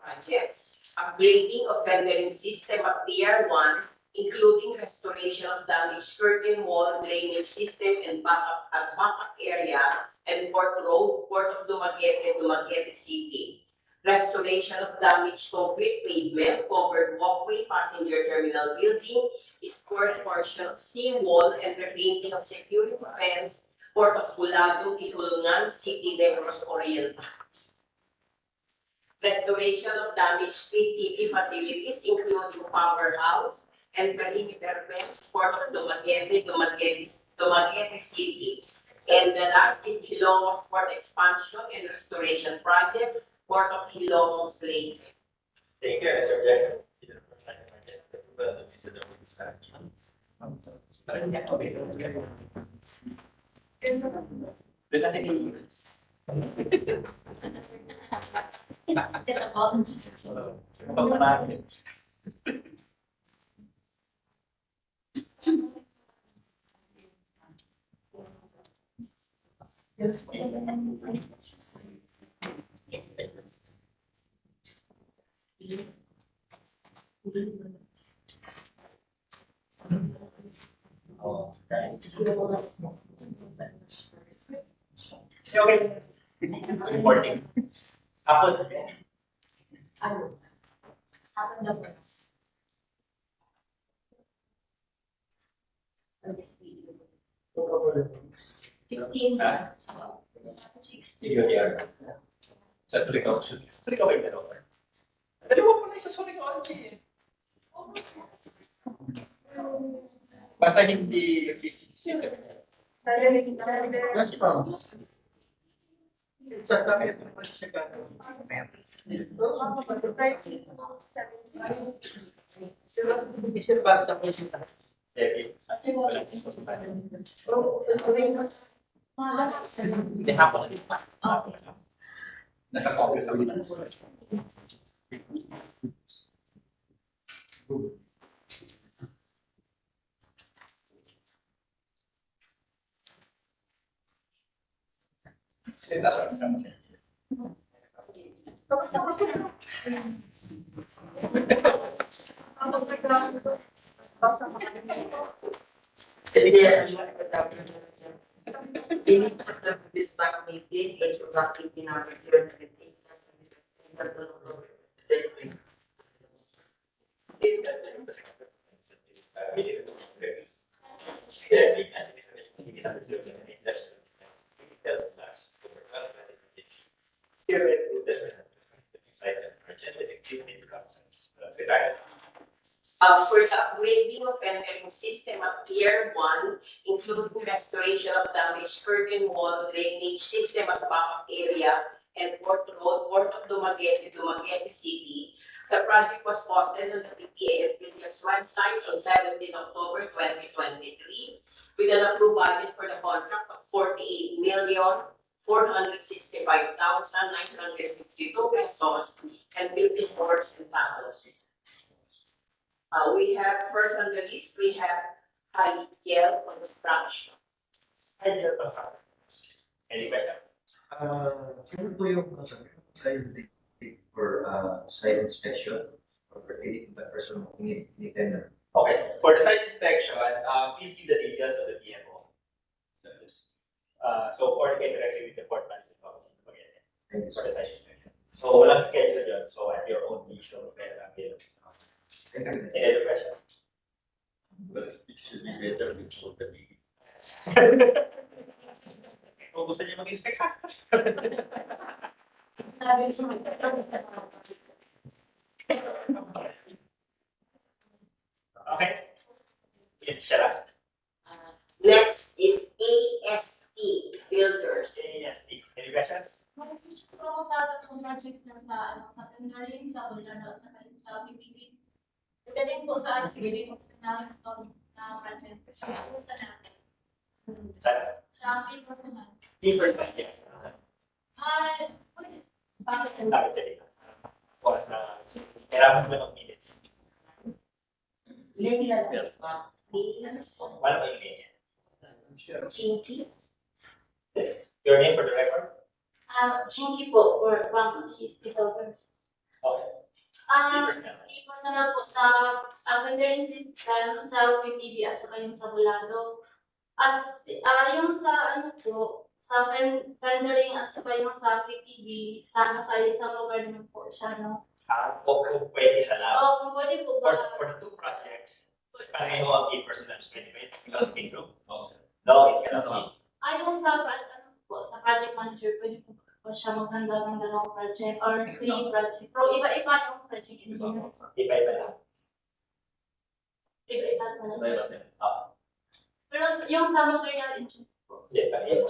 projects, upgrading of rendering system at Pier 1, including restoration of damaged curtain wall, drainage system, and backup area, and Port Road, Port of Dumaguete, Dumaguete City. Restoration of damaged concrete pavement, covered walkway, passenger terminal building, sport portion of seawall, and repainting of security fence, Port of Bulado, Tihulungan, City Negros Oriental. Restoration of damaged PTV facilities, including powerhouse and perimeter fence, Port of Dumaguete, Dumaguete City. And the last is Ilongos Port Expansion and Restoration Project, Port of Ilongos Lake. Thank you, Mr. Jeff. Okay. Good morning. Hapon. Hapon na po. Fifteen. 16. Sa tuloy ka ba yung dalawa? Dalawa po na isa sulit sa alki eh. Basta hindi 50. That's fine. Just a minute. Hindi hapon na. Nasa Congress naman. This BAC meeting, HO-BAC-EP No. 017. For the upgrading of rendering system at Pier 1, including restoration of damaged curtain wall, drainage system at backup area, and Port Road, Port of Dumaguete, Dumaguete City. The project was posted on the PPAFPD's website on 17 October 2023 with an approved budget for the contract of 48,465,952 pesos and building works and panels. We have first on the list, we have High-Yield Construction. Any question? Ano po yung side for site inspection or for the person ni tender? Okay, for the site inspection, please give the details of the PMO. So coordinate directly with the port management office Thank you, for sir. the site inspection. So walang schedule yun, so at your own leisure, pwede lang kayo. Thank you. Any other question? But it should be better before the meeting. Kung gusto niya mag-inspect ka. Okay. Yan siya lang. Next is AST Builders. Any questions? Mag-future po ako sa tatlong projects na sa tendering, sa Bulano at saka sa PPP. Pwede po sa PPP po sa project. Sa natin. Sa personal. Yes. Bakit? Because kailangan mo ng minutes. Legal. Wala ba yung ganyan? Chinky. Your name for the record? Chinky po for developers. Okay. Personal po sa vending system sa PTV at saka yung sa Bulado. Yung sa ano po, sa vending at saka yung sa PTV, sana sa isang lugar naman po siya, no? Kung pwede sa lab. Kung pwede po ba? For the two projects, pareho ang key personnel. Pwede ba yung key group? No, it cannot be. Yung sa, sa project manager, pwede po ba siya maghanda ng dalawang project or 3 project? Pero iba-iba yung project engineer. Iba-iba lang. Iba-iba na lang. Iba-iba sila. Pero yung sa material engineer po.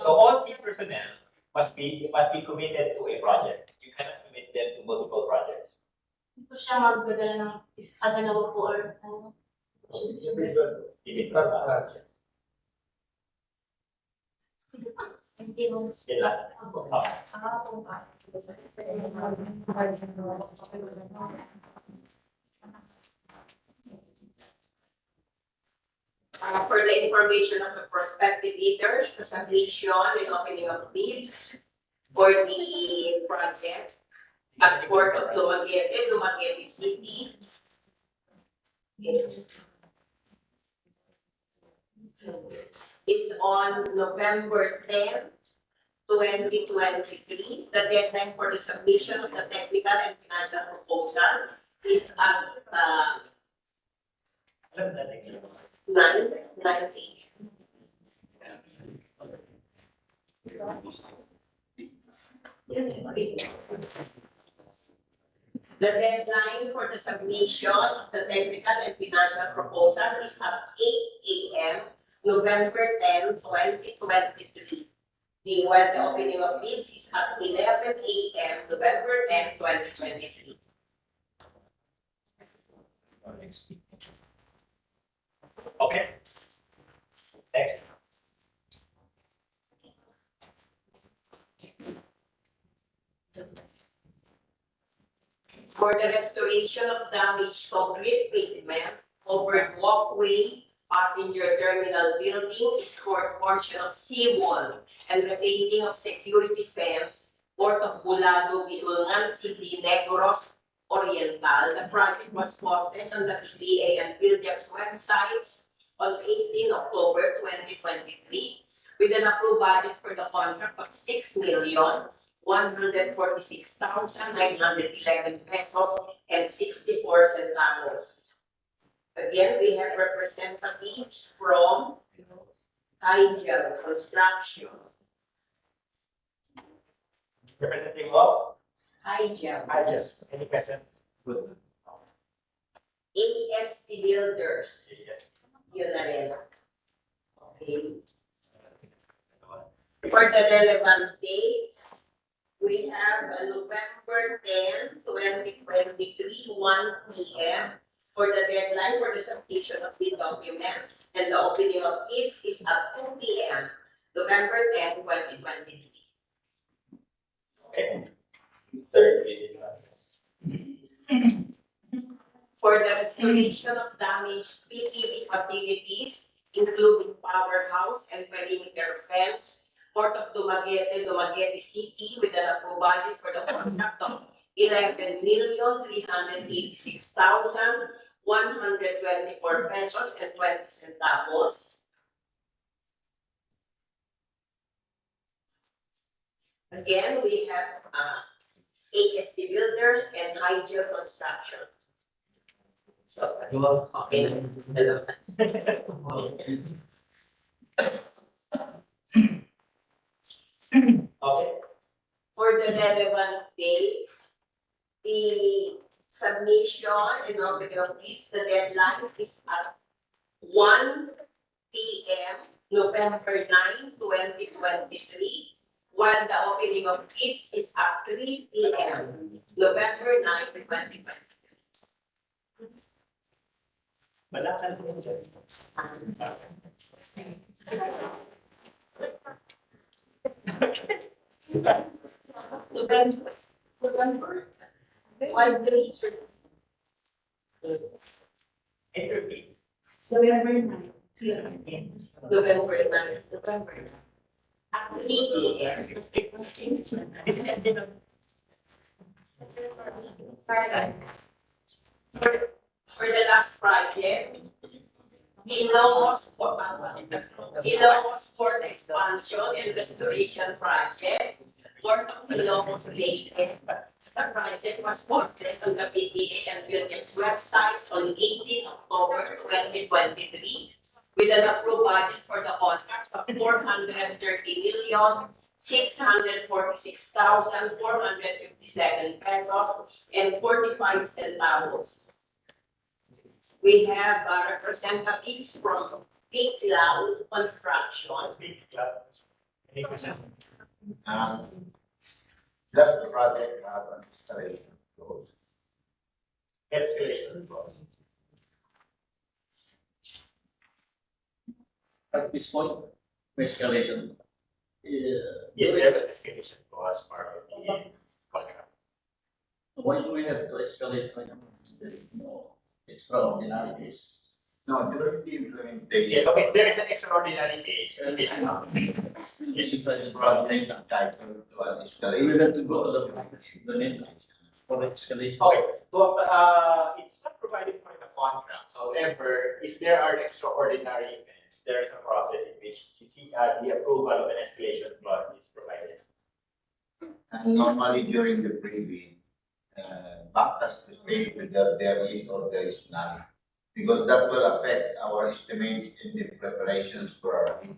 So all key personnel must be committed to a project. You cannot commit them to multiple projects. Hindi po siya magdadala ng dalawa po or ano. Individual project. Hindi mo. Yun lang. For the information of the prospective bidders, the submission and opening of bids for the project at Port of Dumaguete, Dumaguete City. Is on November 10th, 2023. The deadline for the submission of the technical and financial proposal is at 9:90. The deadline for the submission of the technical and financial proposal is at 8 a.m. November 10, 2023. While the opening of bids is at 11 a.m. November 10, 2023. Okay. Next. For the restoration of damaged concrete pavement over walkway, passenger terminal building, short portion of seawall, and retaining of security fence, Port of Bulado, Bidulngan City, Negros Oriental. The project was posted on the PBA and PhilDep's websites on 18 October 2023 with an approved budget for the contract of 6,146,911 pesos and 64 centavos. Again, we have representatives from Higel Construction. Representative of? Higel. Any questions? Good. AST Builders. Yun na rin. Okay. For the relevant dates, we have November 10, 2023, 1 p.m. for the deadline for the submission of bid documents, and the opening of bids is at 2 p.m. November 10, 2023. Okay. Third reading. For the restoration of damaged PTV facilities, including powerhouse and perimeter fence, Port of Dumaguete, Dumaguete City, with an approved budget for the contract of 11,386,124 pesos and 20 centavos. Again, we have AST Builders and Higel Construction. So, okay. Hello. Okay. For the relevant dates, the submission and opening of bids, the deadline is at 1 p.m. November 9, 2023, while the opening of bids is at 3 p.m. November 9, 2023. Wala ka na dyan. November 1, 3, Interview. November 9. November 9. November 9. At 3 p.m. For the last project, Ilongos Port Expansion and Restoration Project, Port of Ilongos Lake. The project was posted on the BPA and Buildings websites on 18 October 2023 with an approved budget for the contracts of 430,646,457 pesos and 45 centavos. We have representatives from Big Cloud Construction. Any questions? Does the project have an escalation clause? Escalation clause. At this point, escalation. Yes, we have an escalation clause part of the contract. Why do we have to escalate when there is no extraordinary case? No, during the implementation. Yes, okay, there is an extraordinary case. It's The project entitled to an We escalation. have to go to the need for escalation. Okay, so, it's not provided for the contract. However, if there are extraordinary events, there is a process in which you see, the approval of an escalation clause is provided. And normally during the pre-bid, BAC has to state whether there is or there is none. Because that will affect our estimates in the preparations for our bid.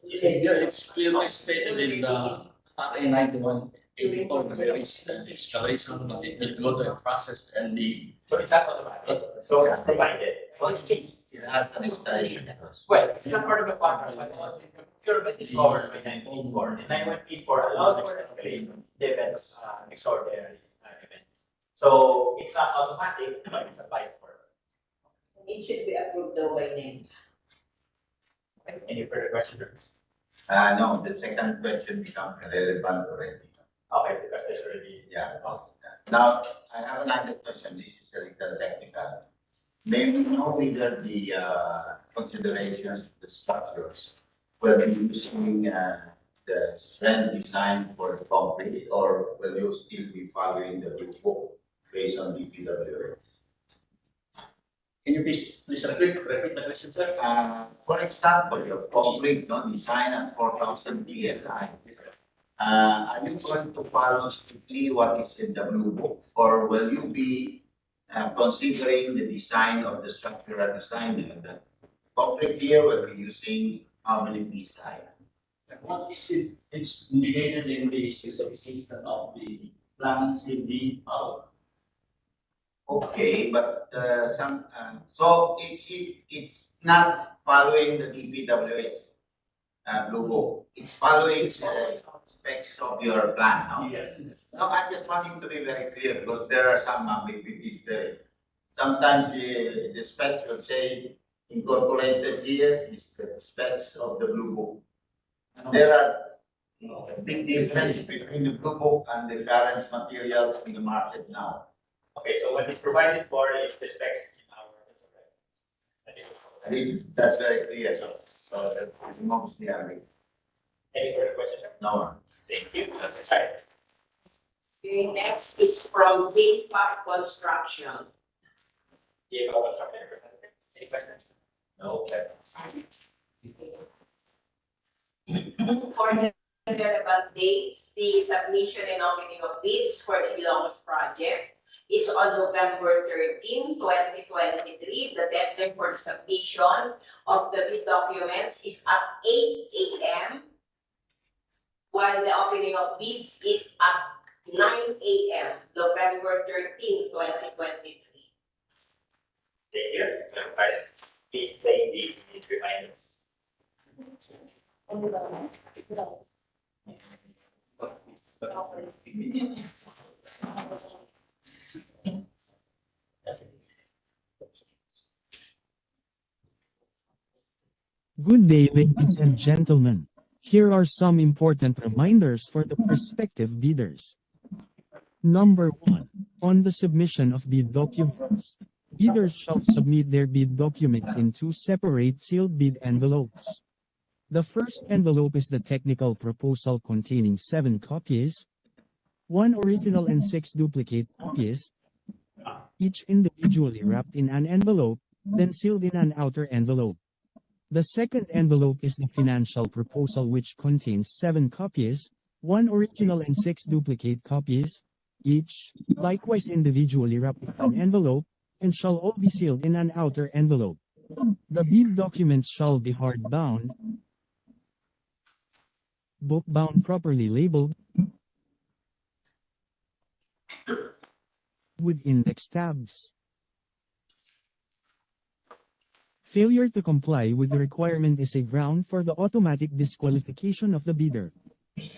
Yeah, it's clearly stated in the RA 91, before there is an escalation, but it will go to a process and the. So it's not automatic, so it's provided. Well, it's It has an escalation clause. Well, it's not part of the contract, but the procurement is covered by 9.4. And 9.4 allows for escalation, the events, extraordinary events. So it's not automatic, but it's applied for. It should be approved though by name. Any further questions? No, the second question becomes irrelevant already. Okay, because there's already. Yeah. Now, I have another question. This is a little technical. May we know whether the considerations of the structures will be using the strength design for the concrete, or will you still be following the blue book based on the PWS? Can you please repeat the question, sir? For example, your concrete design at 4,000 PSI. Are you going to follow strictly what is in the blue book, or will you be considering the design of the structural designer? The concrete here will be using how many PSI? What is it? It's indicated in the specification of the plans in the Okay, but so it's not following the DPWH blue book. It's following the specs of your plan. No? Yes. No, I'm just wanting to be very clear because there are some ambiguities there. Sometimes the specs will say incorporated here is the specs of the blue book. And there are a big difference between the blue book and the current materials in the market now. Okay, so what is provided for is the specs in our. That's very clear. So that removes the ambiguity. Any further questions, sir? No. Thank you. That's exciting. Okay, next is from BAC Construction. DFO construction representative, any questions? No, okay. For the relevant dates, the submission and opening of bids for the Ilongos project is on November 13, 2023. The deadline for the submission of the bid documents is at 8 a.m. while the opening of bids is at 9 a.m. November 13, 2023. Thank you. Please play the reminders. Good day, ladies and gentlemen. Here are some important reminders for the prospective bidders. Number 1. On the submission of bid documents, bidders shall submit their bid documents in 2 separate sealed bid envelopes. The first envelope is the technical proposal containing 7 copies, 1 original and 6 duplicate copies. each individually wrapped in an envelope, then sealed in an outer envelope. The second envelope is the financial proposal, which contains 7 copies, 1 original and 6 duplicate copies, each, likewise individually wrapped in an envelope, and shall all be sealed in an outer envelope. The bid documents shall be hardbound, book-bound, properly labeled, with index tabs. Failure to comply with the requirement is a ground for the automatic disqualification of the bidder.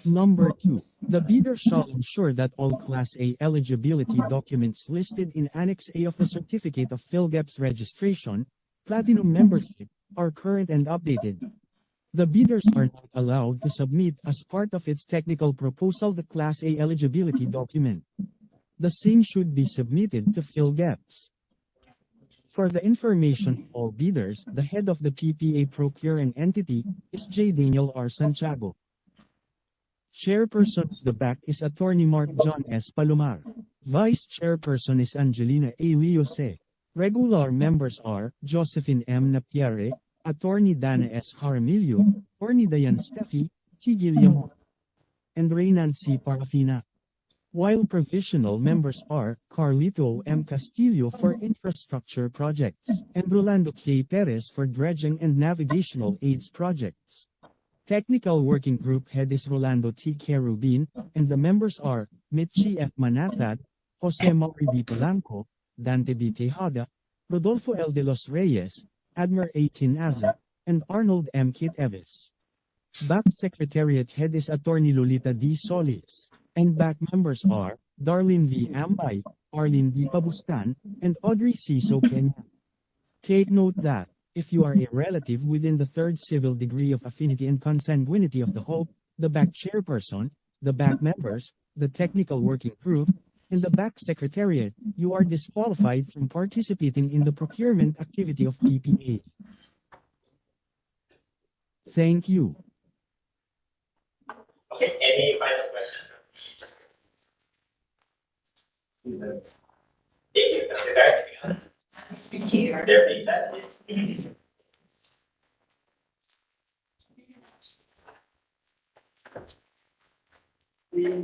Number 2. The bidder shall ensure that all Class A eligibility documents listed in Annex A of the Certificate of PhilGEP's registration, Platinum membership, are current and updated. The bidders are not allowed to submit as part of its technical proposal the Class A eligibility document. The same should be submitted to PhilGEPs. For the information of all bidders, the head of the PPA procuring entity is J. Daniel R. Santiago. Chairperson of the BAC is Attorney Mark John S. Palomar. Vice Chairperson is Angelina A. Leose. Regular members are Josephine M. Napiere, Attorney Dana S. Jaramillo, Attorney Diane Steffi, T. Guillermo, and Reynan C. Parafina. While provisional members are Carlito M. Castillo for infrastructure projects, and Rolando K. Perez for dredging and navigational aids projects. Technical Working Group Head is Rolando T. Kerubin, and the members are Mitchie F. Manathat, Jose Mauri B. Polanco, Dante B. Tejada, Rodolfo L. de los Reyes, Admir A. Tinaza, and Arnold M. Kit Eves. BAC Secretariat Head is Attorney Lolita D. Solis, and BAC members are Darlene V. Ambay, Arlene D. Pabustan, and Audrey C. Sopenya. Take note that, if you are a relative within the third civil degree of affinity and consanguinity of the HO-BAC, the BAC chairperson, the BAC members, the technical working group, and the BAC secretariat, you are disqualified from participating in the procurement activity of PPA. Thank you. Okay, any final questions? Thank you, Mr. Anything else? Mr. Chair. Definitely, that is.